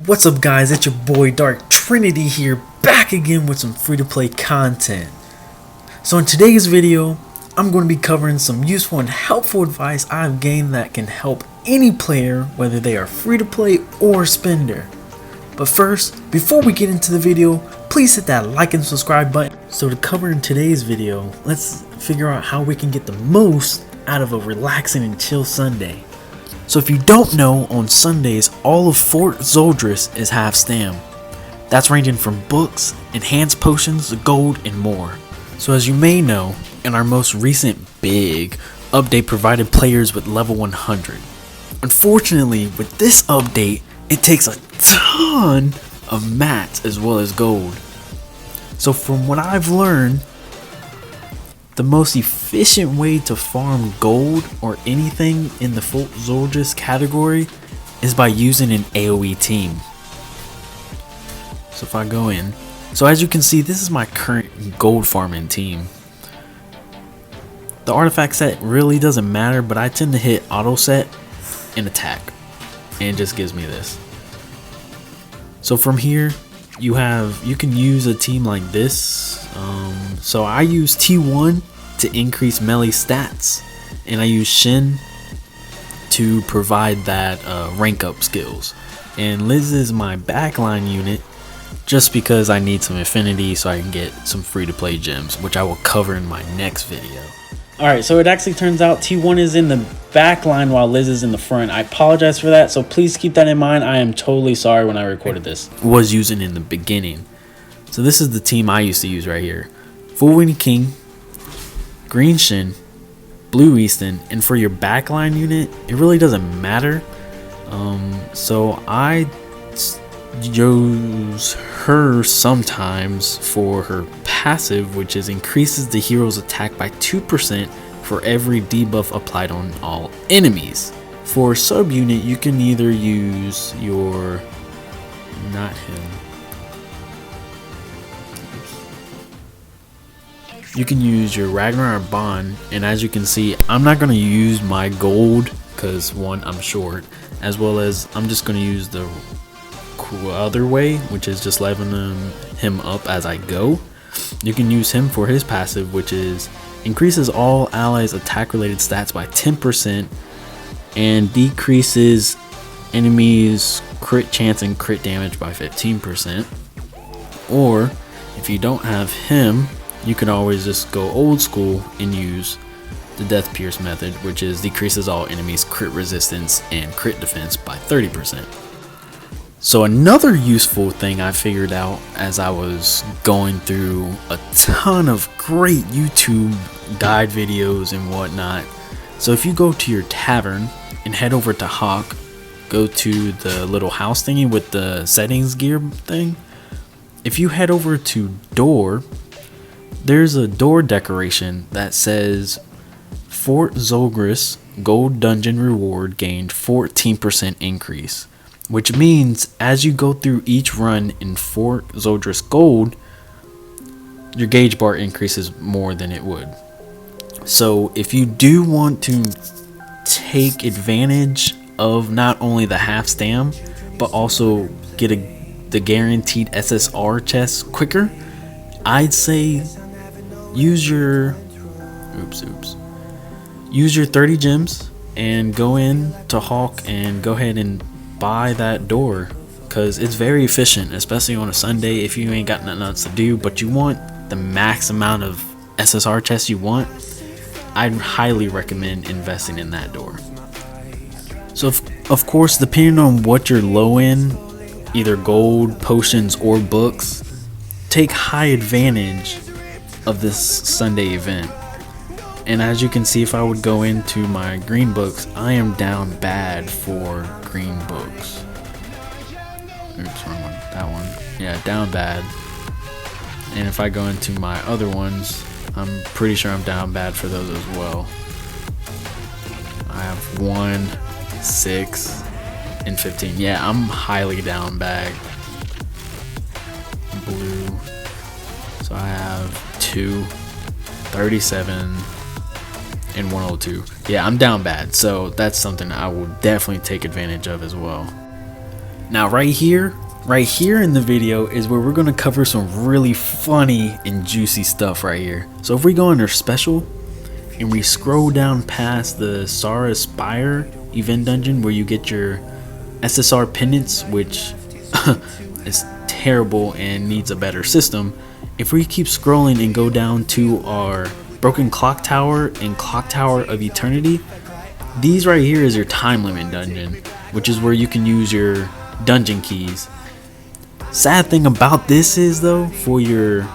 What's up guys, it's your boy Dark Trinity here, back again with some free-to-play content. So in today's video, I'm going to be covering some useful and helpful advice I've gained that can help any player, whether they are free-to-play or spender. But first, before we get into the video, please hit that like and subscribe button. So to cover in today's video, let's figure out how we can get the most out of a relaxing and chill Sunday. So if you don't know, on Sundays, all of Fort Zoldris is half stam. That's ranging from books, enhanced potions, gold, and more. So as you may know, in our most recent big update provided players with level 100. Unfortunately, with this update, it takes a ton of mats as well as gold. So from what I've learned, the most efficient way to farm gold or anything in the Fort Zoldris category is by using an AoE team. So if I go in, so as you can see, this is my current gold farming team. The artifact set really doesn't matter, but I tend to hit auto set and attack, and it just gives me this. So from here, you can use a team like this. So I use T1 to increase melee stats, and I use Shin to provide that rank up skills. And Liz is my backline unit just because I need some affinity so I can get some free to play gems, which I will cover in my next video. Alright, so it actually turns out T1 is in the back line while Liz is in the front. I apologize for that, so please keep that in mind. I am totally sorry when I recorded this. Was using in the beginning. So this is the team I used to use right here. Full Winnie King, Green Shin, Blue Easton, and for your backline unit, it really doesn't matter. So I use her sometimes for her passive, which is increases the hero's attack by 2% for every debuff applied on all enemies. For subunit, you can either use your, not him, you can use your Ragnar or Bond, and as you can see, I'm not going to use my gold because one, I'm short, as well as I'm just going to use the other way, which is just leveling him up as I go. You can use him for his passive, which is increases all allies attack related stats by 10% and decreases enemies crit chance and crit damage by 15%. Or if you don't have him, you can always just go old school and use the Death Pierce method, which is decreases all enemies crit resistance and crit defense by 30%. So another useful thing I figured out as I was going through a ton of great YouTube guide videos and whatnot. So if you go to your tavern and head over to Hawk, go to the little house thingy with the settings gear thing. If you head over to door, there's a door decoration that says Fort Zoldris Gold Dungeon Reward gained 14% increase. Which means as you go through each run in Fort Zoldris Gold, your gauge bar increases more than it would. So if you do want to take advantage of not only the half stam, but also get the guaranteed SSR chest quicker, I'd say use your use your 30 gems and go in to Hawk and go ahead and buy that door, because it's very efficient, especially on a Sunday if you ain't got nothing else to do but you want the max amount of SSR chests you want. I'd highly recommend investing in that door. So of course, depending on what you're low in, either gold, potions, or books, take high advantage of this Sunday event. And as you can see, if I would go into my green books, I am down bad for green books. Oops, wrong one. That one. Yeah, down bad. And if I go into my other ones, I'm pretty sure I'm down bad for those as well. I have 1, 6, and 15. Yeah, I'm highly down bad. Blue. So I have 2, 37, and 102. Yeah, I'm down bad, so that's something I will definitely take advantage of as well. Now right here in the video is where we're going to cover some really funny and juicy stuff right here. So if we go under special and we scroll down past the Sara Spire event dungeon where you get your SSR pendants, which is terrible and needs a better system. If we keep scrolling and go down to our Broken Clock Tower and Clock Tower of Eternity, these right here is your time limit dungeon, which is where you can use your dungeon keys. Sad thing about this is though, for your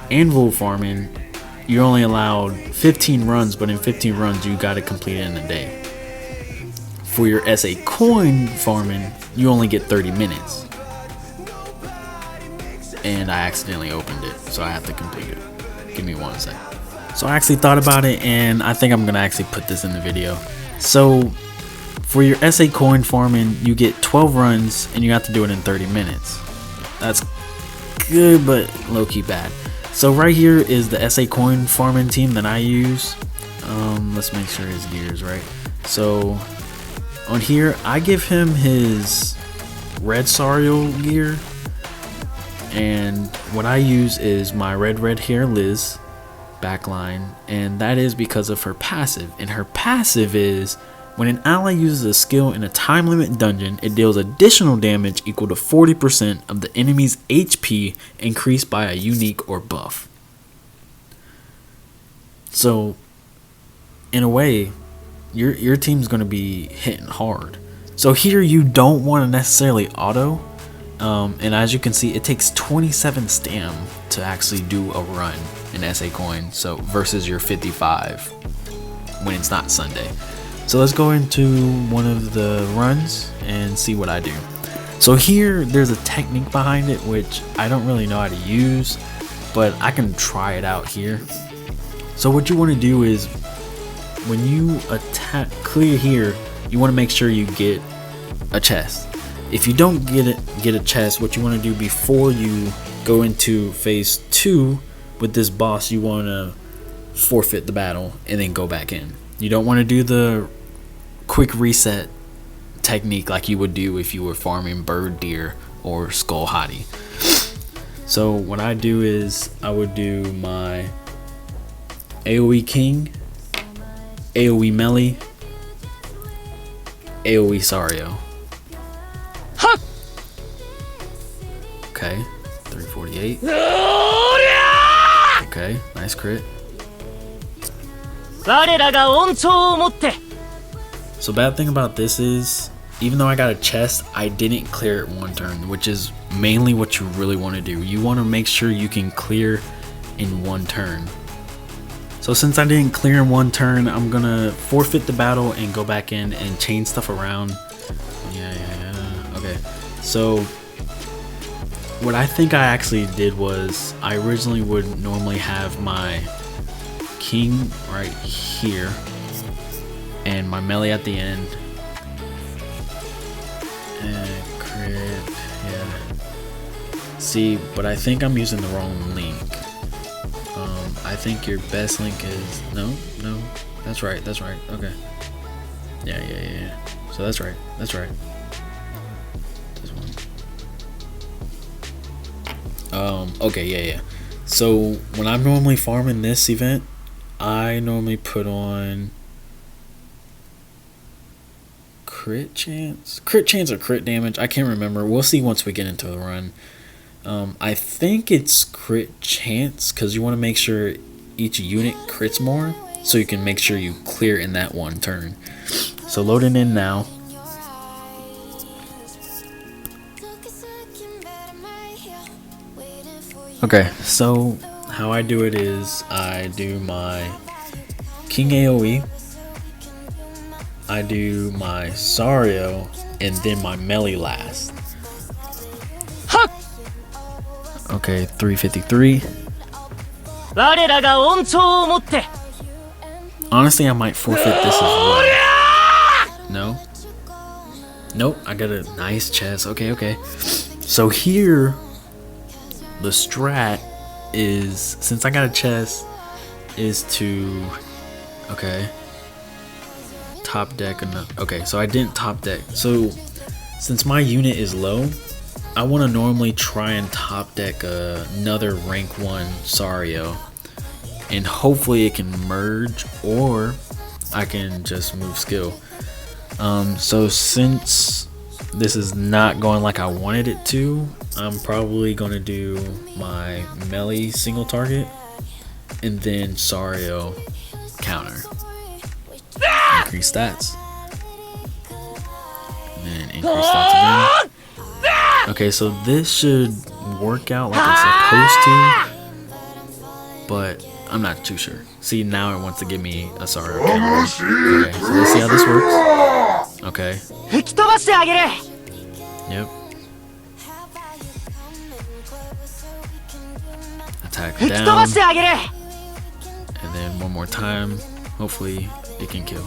anvil farming, you're only allowed 15 runs, but in 15 runs you gotta complete it in a day. For your SA coin farming, you only get 30 minutes. And I accidentally opened it, so I have to complete it. Give me 1 sec. So I actually thought about it, and I think I'm gonna actually put this in the video. So for your SA coin farming, you get 12 runs, and you have to do it in 30 minutes. That's good, but low-key bad. So right here is the SA coin farming team that I use. Let's make sure his gear is right. So on here, I give him his red Sariel gear, and what I use is my red hair Liz backline, and that is because of her passive. And her passive is when an ally uses a skill in a time limit dungeon, it deals additional damage equal to 40% of the enemy's HP increased by a unique or buff. So in a way, your team's going to be hitting hard. So here you don't want to necessarily auto, and as you can see, it takes 27 stam to actually do a run in SA coin, so versus your 55 when it's not Sunday. So let's go into one of the runs and see what I do. So here there's a technique behind it which I don't really know how to use, but I can try it out here. So what you want to do is when you attack clear here, you want to make sure you get a chest. If you don't get a chest, what you want to do before you go into phase 2 with this boss, you want to forfeit the battle and then go back in. You don't want to do the quick reset technique like you would do if you were farming bird deer or skull hottie. So what I do is I would do my AoE king, AoE melee, AoE Sario. Okay, 348. Okay, nice crit. So bad thing about this is, even though I got a chest, I didn't clear it 1 turn, which is mainly what you really want to do. You want to make sure you can clear in 1 turn. So since I didn't clear in 1 turn, I'm gonna forfeit the battle and go back in and change stuff around. Yeah. Okay. So what I think I actually did was I originally would normally have my king right here and my melee at the end. And crit, yeah. See, but I think I'm using the wrong link. I think your best link is no. That's right. Okay. Yeah. So that's right. This one. Okay, yeah. So when I'm normally farming this event, I normally put on crit chance or crit damage. I can't remember. We'll see once we get into the run. I think it's crit chance because you want to make sure each unit crits more, so you can make sure you clear in that 1 turn. So loading in now. Okay, so how I do it is I do my King AoE, I do my Sario, and then my melee last. Okay, 353. Honestly, I might forfeit this as well. No? Nope, I got a nice chest. Okay. So here, the strat is, since I got a chest, is to, okay, top deck enough. Okay, so I didn't top deck. So Since my unit is low, I want to normally try and top deck another rank 1 Sario, and hopefully it can merge, or I can just move skill. So since this is not going like I wanted it to, I'm probably going to do my melee single target and then Sario counter. Increase stats. And then increase stats again. Okay, so this should work out like it's supposed to, but I'm not too sure. See, now it wants to give me a Sario counter. Okay, so let's see how this works. Okay. Yep. Attack down. And then one more time. Hopefully it can kill.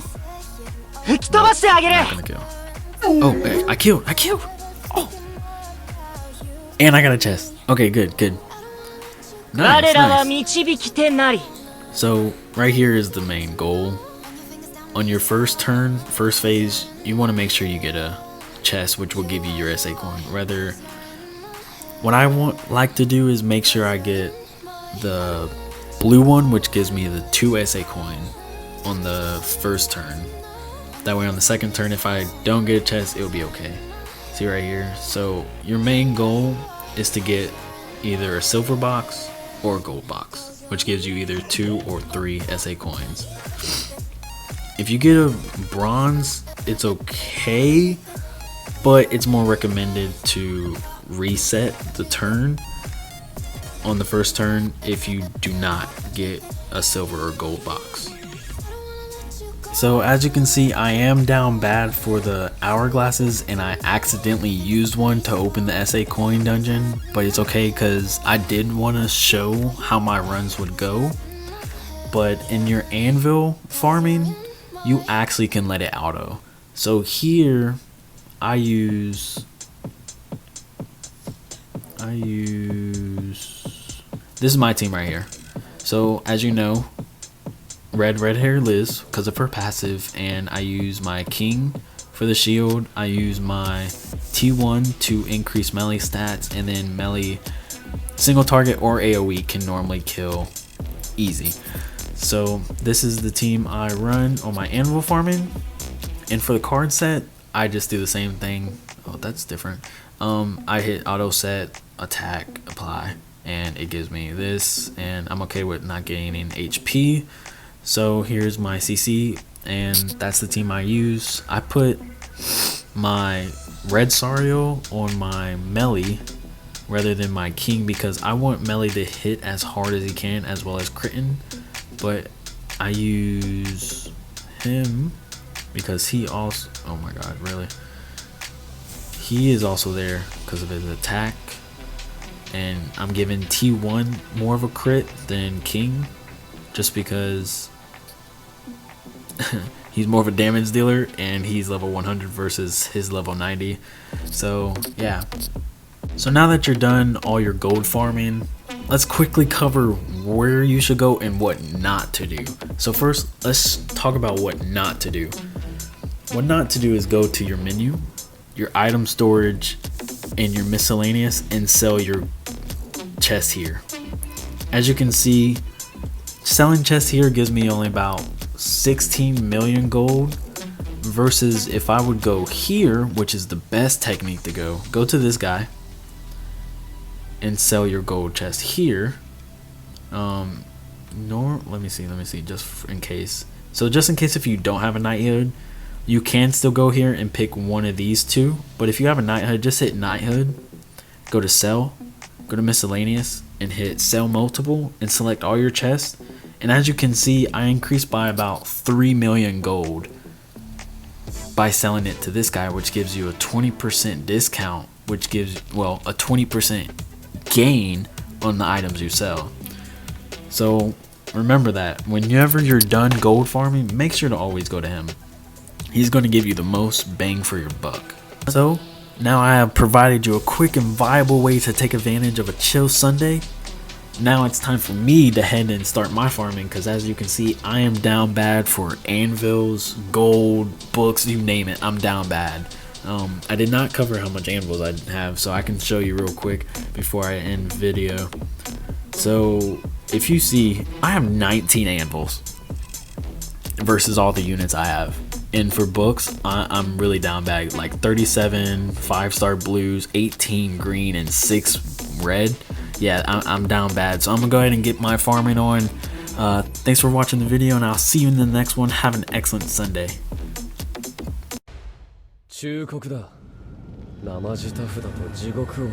Nope, not gonna kill. Oh, I killed. Oh. And I got a chest. Okay, good. Nice. So right here is the main goal. On your first turn, first phase, you want to make sure you get a chest, which will give you your SA coin. Rather, what I like to do is make sure I get the blue one, which gives me the 2 SA coin on the first turn. That way on the second turn, if I don't get a chest, it'll be okay. See right here? So your main goal is to get either a silver box or a gold box, which gives you either 2 or 3 SA coins. If you get a bronze, it's okay, but it's more recommended to reset the turn on the first turn if you do not get a silver or gold box. So as you can see, I am down bad for the hourglasses, and I accidentally used one to open the SA coin dungeon, but it's okay because I did want to show how my runs would go. But in your anvil farming, you actually can let it auto. So here I use this is my team right here. So as you know, red hair Liz because of her passive, and I use my king for the shield. I use my T1 to increase melee stats, and then melee single target or AoE can normally kill easy. So this is the team I run on my anvil farming, and for the card set I just do the same thing. Oh, that's different. I hit auto set, attack, apply, and it gives me this, and I'm okay with not gaining HP. So here's my CC, and that's the team I use. I put my red Sario on my melee rather than my king because I want melee to hit as hard as he can as well as critting, but I use him because he also, oh my god, really? He is also there because of his attack, and I'm giving T1 more of a crit than king just because he's more of a damage dealer and he's level 100 versus his level 90. So yeah, so now that you're done all your gold farming, let's quickly cover where you should go and what not to do. So first, let's talk about what not to do. What not to do is go to your menu, your item storage, and your miscellaneous, and sell your chest here. As you can see, selling chest here gives me only about 16 million gold, versus if I would go here, which is the best technique to go to this guy and sell your gold chest here. Let me see, just in case. So just in case if you don't have a knighthood, you can still go here and pick one of these two. But if you have a knighthood, just hit knighthood, go to sell, go to miscellaneous, and hit sell multiple, and select all your chests. And as you can see, I increased by about 3 million gold by selling it to this guy, which gives you a 20% discount, which gives, well, a 20% gain on the items you sell. So remember that whenever you're done gold farming, make sure to always go to him. He's going to give you the most bang for your buck. So now I have provided you a quick and viable way to take advantage of a chill Sunday. Now it's time for me to head and start my farming, because as you can see, I am down bad for anvils, gold, books, you name it, I'm down bad. I did not cover how much anvils I have, so I can show you real quick before I end the video. So if you see, I have 19 anvils versus all the units I have. And for books, I'm really down bad, like 37 5-star blues, 18 green, and 6 red. Yeah, I'm down bad, so I'm gonna go ahead and get my farming on. Thanks for watching the video, and I'll see you in the next one. Have an excellent Sunday. 忠告だ。生地タフだと地獄を。